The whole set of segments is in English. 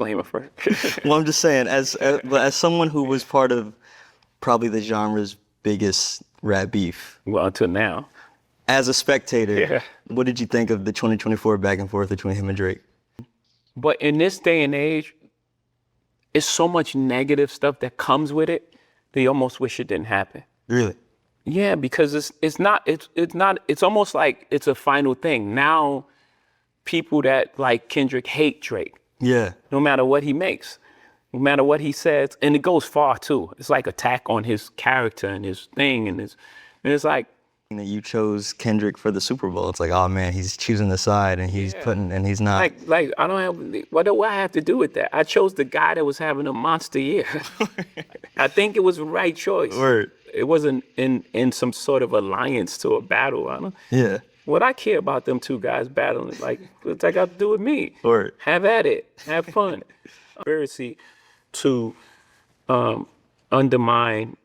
disclaimer first. Well, I'm just saying, as someone who was part of probably the genre's biggest rap beef, Well, until now. as a spectator, Yeah. what did you think of the 2024 back and forth between him and Drake? But in this day and age, it's so much negative stuff that comes with it that you almost wish it didn't happen. Really? Yeah, because it's almost like it's a final thing. Now people that like Kendrick hate Drake, Yeah. no matter what he makes, no matter what he says, and it goes far too. It's like attack on his character and his thing, and it's like, That you chose Kendrick for the Super Bowl. It's like, oh man, he's choosing the side and he's he's not. like I don't have what do I have to do with that? I chose the guy that was having a monster year. I think it was the right choice. Word. It wasn't in some sort of alliance to a battle. I don't. Yeah. What I care about them two guys battling, like, what's that got to do with me? Word. Have at it. Have fun. Conspiracy to undermine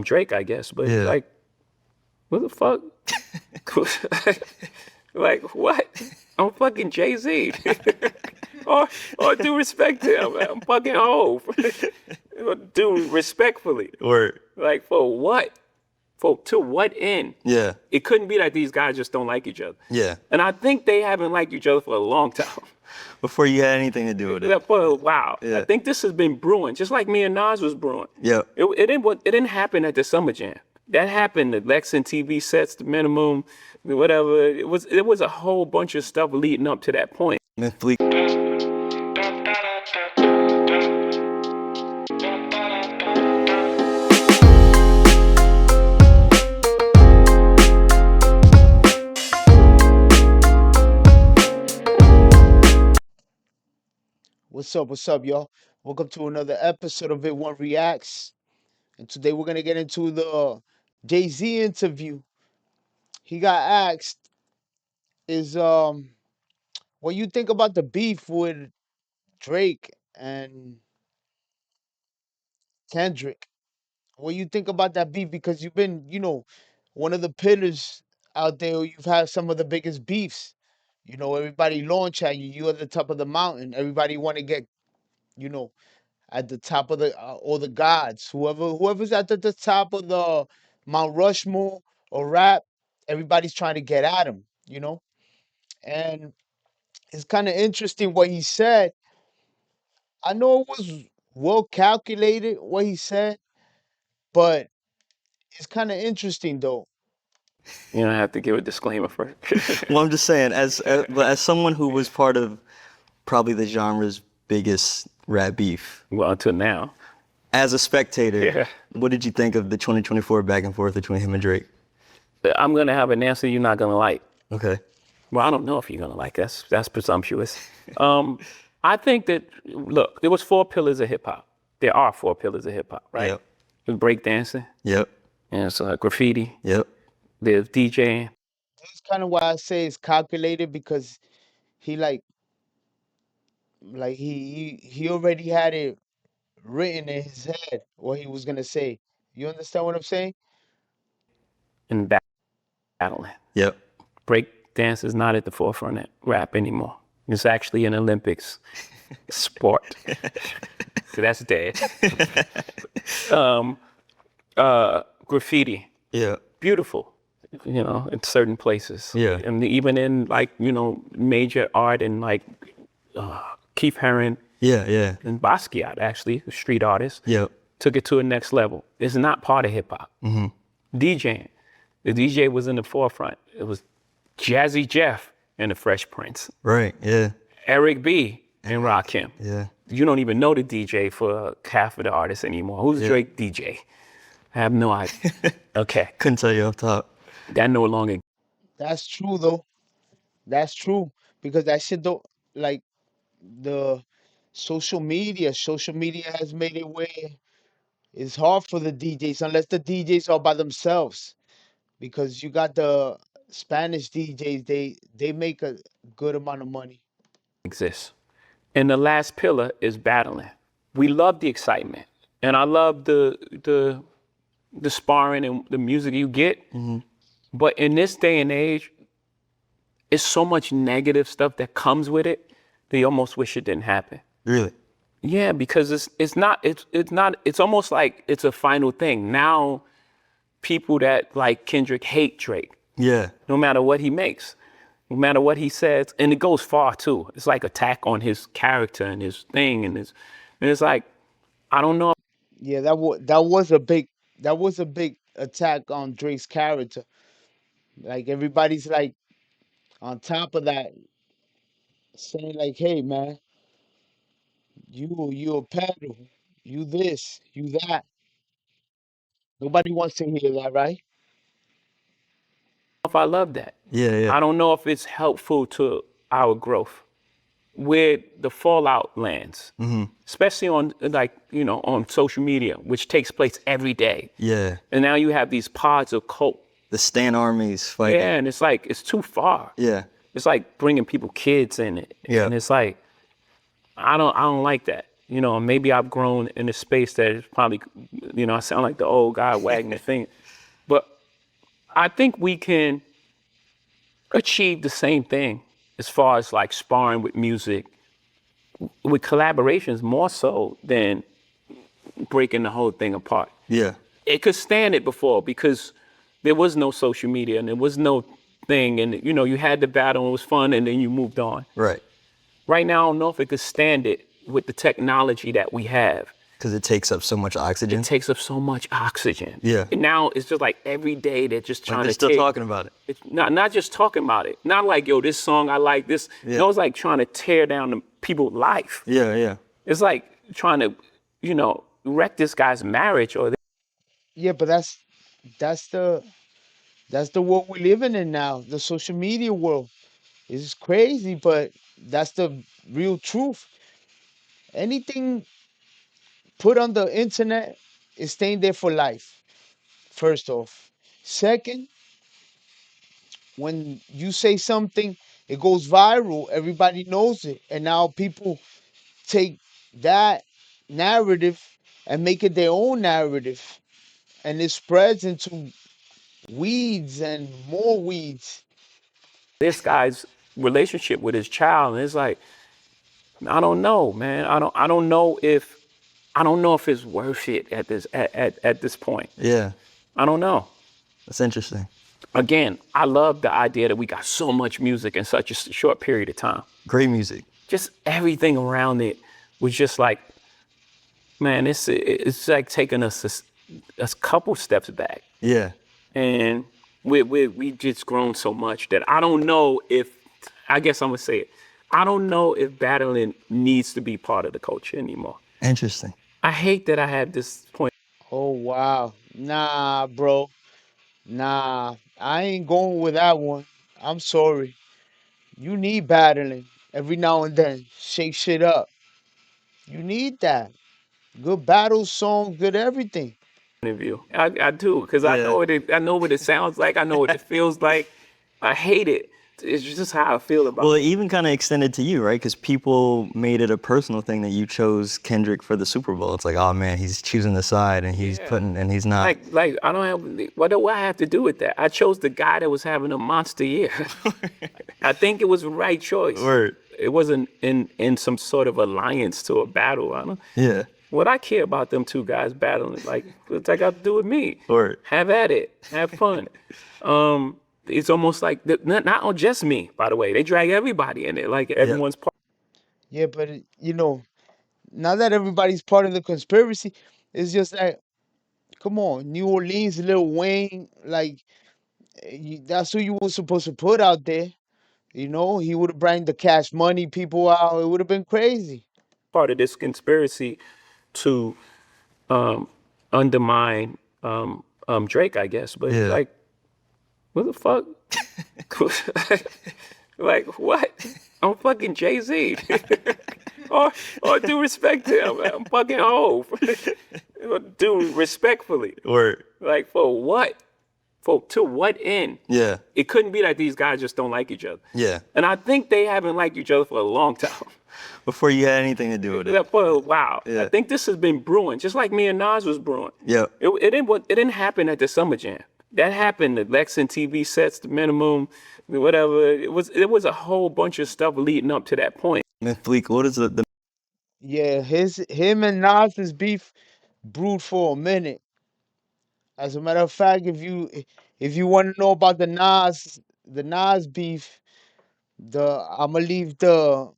Drake, I guess. But Yeah. like, what the fuck? Like, what? I'm fucking Jay-Z. or due respect to him. I'm fucking Hov. Do respectfully. Word. Like, for what? To what end? Yeah. It couldn't be that these guys just don't like each other. Yeah. And I think they haven't liked each other for a long time. Before you had anything to do with it. For a while. Yeah. I think this has been brewing, just like me and Nas was brewing. Yeah. It didn't happen at the Summer Jam. That happened, the Lexington TV sets, the minimum, whatever. It was a whole bunch of stuff leading up to that point. What's up, y'all? Welcome to another episode of It One Reacts. And today we're gonna get into the Jay-Z interview. He got asked, is what you think about the beef with Drake and Kendrick? What you think about that beef? Because you've been, one of the pillars out there. You've had some of the biggest beefs. Everybody launch at you. You at the top of the mountain. Everybody want to get, you know, at the top of the all the gods. Whoever's at the top of the Mount Rushmore or rap, everybody's trying to get at him. And it's kind of interesting what he said. I know it was well calculated what he said, but it's kind of interesting though. You know, I have to give a disclaimer first. Well, I'm just saying, as someone who was part of probably the genre's biggest rap beef, Well, until now. as a spectator, Yeah. what did you think of the 2024 back and forth between him and Drake? I'm going to have an answer you're not going to like. Okay. Well, I don't know if you're going to like it. That's presumptuous. I think that, look, there was 4 pillars of hip hop. There are 4 pillars of hip hop, right? Yep. There's breakdancing, Yep. and it's graffiti, Yep. there's DJing. That's kind of why I say it's calculated because he he already had it written in his head what he was gonna say. You understand what I'm saying? And battling. Yep. Break dance is not at the forefront of rap anymore. It's actually an Olympics sport. So that's dead. Graffiti, Yeah. beautiful, in certain places. Yeah. And even in like, major art and like Keith Haring Yeah. Yeah. and Basquiat, actually, a street artist, Yep. took it to a next level. It's not part of hip hop. DJing. The DJ was in the forefront. It was Jazzy Jeff and the Fresh Prince, Right. Yeah. Eric B. and Rakim. Yeah. You don't even know the DJ for half of the artists anymore. Who's Drake DJ? I have no idea. Okay, Couldn't tell you off top. that no longer. That's true though. That's true because that shit don't like the social media has made it where it's hard for the DJs unless the DJs are by themselves because you got the Spanish DJs, they make a good amount of money. Exists. And the last pillar is battling. We love the excitement, and I love the sparring and the music you get. But in this day and age, it's so much negative stuff that comes with it that you almost wish it didn't happen. Really? Yeah, because it's almost like it's a final thing. Now people that like Kendrick hate Drake, Yeah. no matter what he makes, no matter what he says, and it goes far too. It's like attack on his character and his thing, and it's like, I don't know. Yeah, that was a big attack on Drake's character. Like everybody's like on top of that, saying like, "Hey, man, you a peddle, you this, you that." Nobody wants to hear that, right? If I love that. Yeah, yeah. I don't know if it's helpful to our growth where the fallout lands, especially on like, on social media, which takes place every day. Yeah. And now you have these pods of cult. The Stan armies fighting. Yeah, and it's like, it's too far. Yeah. It's like bringing people kids in it. Yeah. And it's like, I don't like that. Maybe I've grown in a space that is probably, I sound like the old guy wagging the thing. But I think we can achieve the same thing as far as like sparring with music, with collaborations more so than breaking the whole thing apart. Yeah. It could stand it before because there was no social media and there was no thing. And, you had the battle and it was fun and then you moved on. Right. Right now, I don't know if it could stand it with the technology that we have. Because it takes up so much oxygen. It takes up so much oxygen. Yeah. And now it's just like every day they're just trying They're to still take, talking about it. It's not just talking about it. Not like, yo, this song, I like this. Yeah. No, it's like trying to tear down the people's life. Yeah, yeah. It's like trying to, wreck this guy's marriage or Yeah, but that's the that's the world we're living in now. The social media world. It's crazy, but that's the real truth. Anything put on the internet is staying there for life. First off. Second, when you say something, it goes viral, everybody knows it. And now people take that narrative and make it their own narrative. And it spreads into weeds and more weeds. this guy's relationship with his child. And it's like, I don't know, man. I don't know if it's worth it at this point. Yeah. I don't know. That's interesting. Again, I love the idea that we got so much music in such a short period of time. Great music. Just everything around it was just like, man, it's like taking us a couple steps back. Yeah. And we just grown so much that I don't know if, I guess I'm gonna say it, I don't know if battling needs to be part of the culture anymore. Interesting. I hate that I have this point. Oh, wow. Nah, bro. Nah, I ain't going with that one. I'm sorry. You need battling every now and then. Shake shit up. You need that. Good battle songs, good everything. Of view. I do, because Yeah. I know what it sounds like. I know what it feels like. I hate it. It's just how I feel about Well, it. it even kind of extended to you, right? Because people made it a personal thing that you chose Kendrick for the Super Bowl. It's like, oh man, he's choosing the side and he's and he's not. Like I don't have, what do I have to do with that? I chose the guy that was having a monster year. I think it was the right choice. Word. It wasn't in some sort of alliance to a battle. I don't. Yeah. What I care about them two guys battling, like, what's that got to do with me? Word. Have at it. Have fun. It's almost like, not on just me, by the way. They drag everybody in it, like everyone's part. Yeah, but now that everybody's part of the conspiracy, it's just like, come on, New Orleans, Lil Wayne, like that's who you were supposed to put out there. He would have brought the Cash Money people out. It would have been crazy. Part of this conspiracy to undermine Drake, I guess. But Yeah. like, what the fuck? Like, what? I'm fucking Jay-Z. or due respect to him. I'm fucking Hov. Do respectfully. Word. Like, for what? To what end? Yeah. It couldn't be that these guys just don't like each other. Yeah. And I think they haven't liked each other for a long time. Before you had anything to do with it. For a while. Yeah. I think this has been brewing, just like me and Nas was brewing. Yeah. It didn't happen at the Summer Jam. That happened, the Lex and TV sets, the minimum, whatever. It was a whole bunch of stuff leading up to that point. And Fleek, what is the Yeah, him and Nas's beef brewed for a minute. As a matter of fact, if you want to know about the Nas beef, I'ma leave the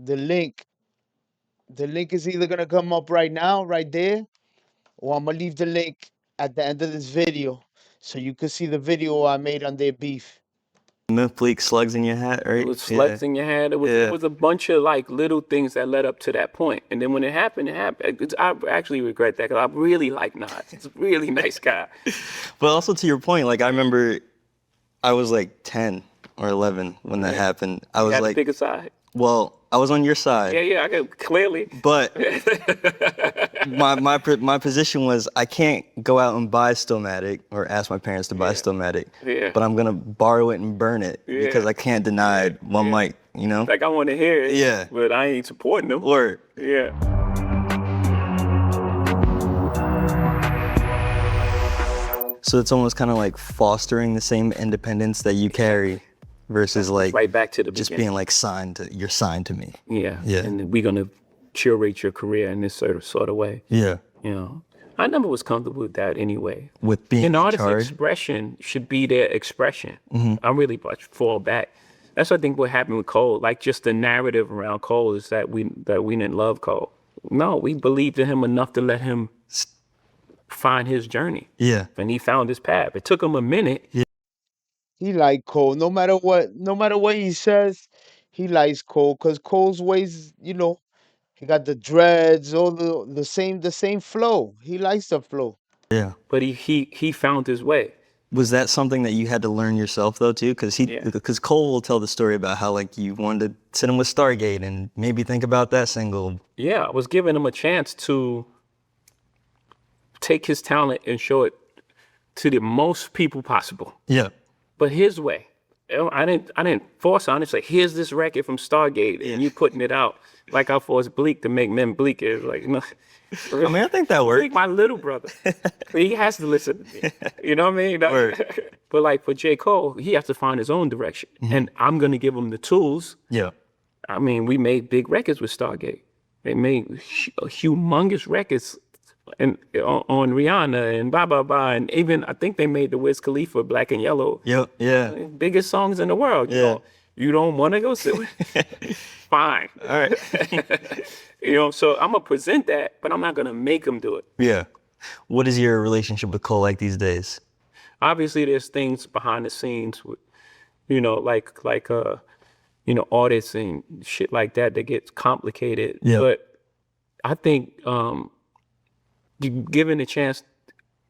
link. The link is either gonna come up right now, right there, or I'm gonna leave the link at the end of this video, so you can see the video I made on their beef. Myth bleak slugs in your hat, It right? was Yeah. slugs in your hand. It Yeah. was a bunch of like little things that led up to that point. And then when it happened, it happened. I actually regret that because I really like Nas. He's a really nice guy. But also to your point, like I remember I was like 10 or 11 when that happened. I You was had to like, pick a side. well, I was on your side, Yeah, I can clearly. but my position was I can't go out and buy Stillmatic or ask my parents to buy Stillmatic, Yeah. but I'm gonna borrow it and burn it because Yeah. I can't deny one mic, you know? Like I want to hear it. Yeah. But I ain't supporting them. Or Yeah. so it's almost kind of like fostering the same independence that you carry versus like Right back to the just beginning. being like you're signed to me. Yeah. Yeah. And we're gonna curate your career in this sort of way. Yeah. You know. I never was comfortable with that anyway. With being An in artist's charge. expression should be their expression. Mm-hmm. I really fall back. That's what I think what happened with Cole. Like just the narrative around Cole is that we didn't love Cole. No, we believed in him enough to let him find his journey. Yeah. And he found his path. It took him a minute. He like Cole, no matter what he says, he likes Cole, cause Cole's ways, he got the dreads, all the same flow. He likes the flow. Yeah. But he found his way. Was that something that you had to learn yourself though too? Yeah. Because Cole will tell the story about how like you wanted to sit him with Stargate and maybe think about that single. Yeah, I was giving him a chance to take his talent and show it to the most people possible. Yeah. But his way. I didn't force on it. It's like, here's this record from Stargate, and you putting it out. Like I forced Bleak to make Men Bleak. It's like, no. I mean, I think that Bleak, worked. my little brother. He has to listen to me. You know what I mean? Word. But like for J. Cole, he has to find his own direction. And I'm going to give him the tools. Yeah. I mean, we made big records with Stargate. They made humongous records on Rihanna and blah, blah, blah. And even, I think they made the Wiz Khalifa Black and Yellow. Yep. Yeah. Biggest songs in the world. Yeah. You don't want to go sit with fine. All right. So I'm going to present that, but I'm not going to make them do it. Yeah. What is your relationship with Cole like these days? Obviously, there's things behind the scenes with, like artists and shit like that gets complicated. Yeah. But I think you given a chance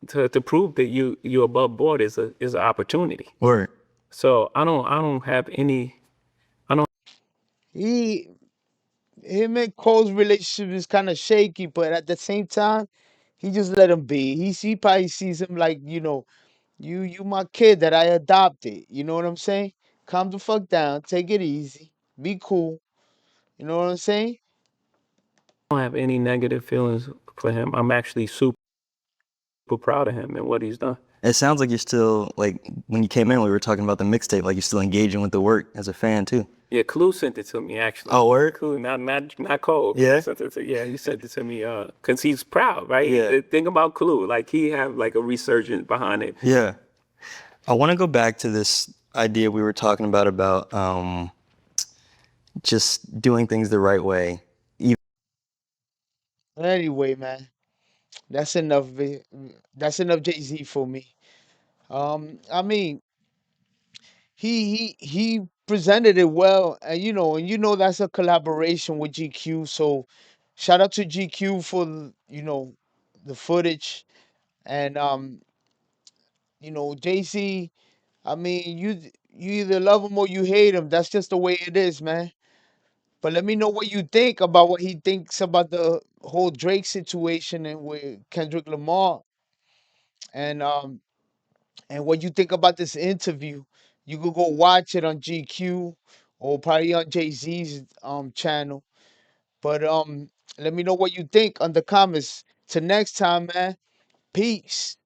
to prove that you're above board is an opportunity. Word. So I don't have any. Him and Cole's relationship is kind of shaky, but at the same time, he just let him be. He probably sees him like, you my kid that I adopted. You know what I'm saying? Calm the fuck down, take it easy, be cool. You know what I'm saying? I don't have any negative feelings for him. I'm actually super proud of him and what he's done. It sounds like you're still like when you came in, we were talking about the mixtape. Like you're still engaging with the work as a fan too. Yeah, Clue sent it to me actually. Oh, word? Clue, not Cole. Yeah? He sent it he sent it to me because he's proud, right? Yeah. Think about Clue, like he have like a resurgence behind it. Yeah. I want to go back to this idea we were talking about just doing things the right way. Anyway, man, that's enough. That's enough Jay-Z for me. I mean, he presented it well, and that's a collaboration with GQ. So shout out to GQ for the footage, and Jay-Z. I mean, you either love him or you hate him. That's just the way it is, man. But let me know what you think about what he thinks about the whole Drake situation and with Kendrick Lamar, and what you think about this interview. You could go watch it on GQ or probably on Jay-Z's channel. But let me know what you think on the comments. Till next time, man. Peace.